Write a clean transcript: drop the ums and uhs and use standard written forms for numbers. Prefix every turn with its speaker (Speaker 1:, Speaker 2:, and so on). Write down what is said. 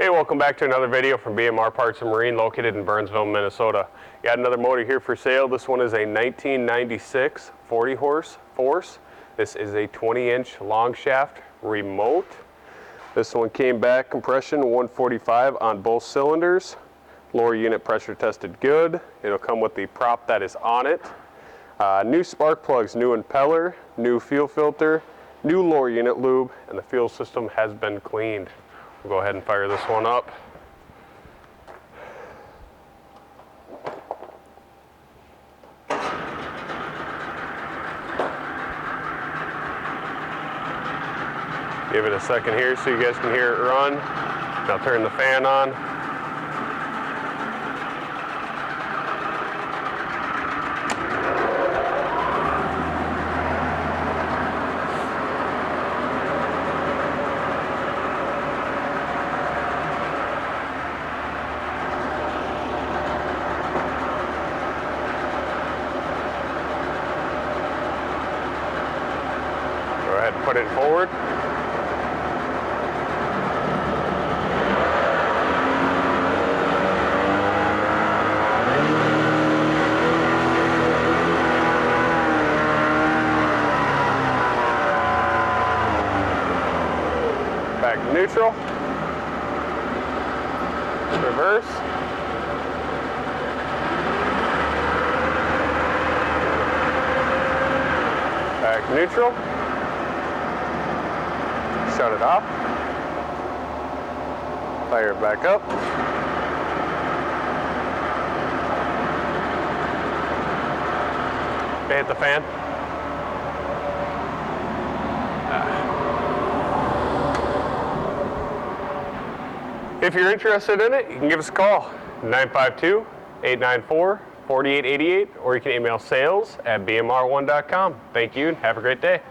Speaker 1: Hey, welcome back to another video from BMR Parts and Marine located in Burnsville, Minnesota. Got another motor here for sale. This one is a 1996 40 horse force. This is a 20-inch long shaft remote. This one came back compression 145 on both cylinders. Lower unit pressure tested good. It'll come with the prop that is on it. New spark plugs, new impeller, new fuel filter, new lower unit lube, and the fuel system has been cleaned. We'll go ahead and fire this one up. Give it a second here so you guys can hear it run. Now turn the fan on. Go ahead and put it forward. Back to neutral. Reverse. Back to neutral. Shut it off. Fire it back up. Hit the fan. If you're interested in it, you can give us a call, 952-894-4888, or you can email sales@bmr1.com. Thank you and have a great day.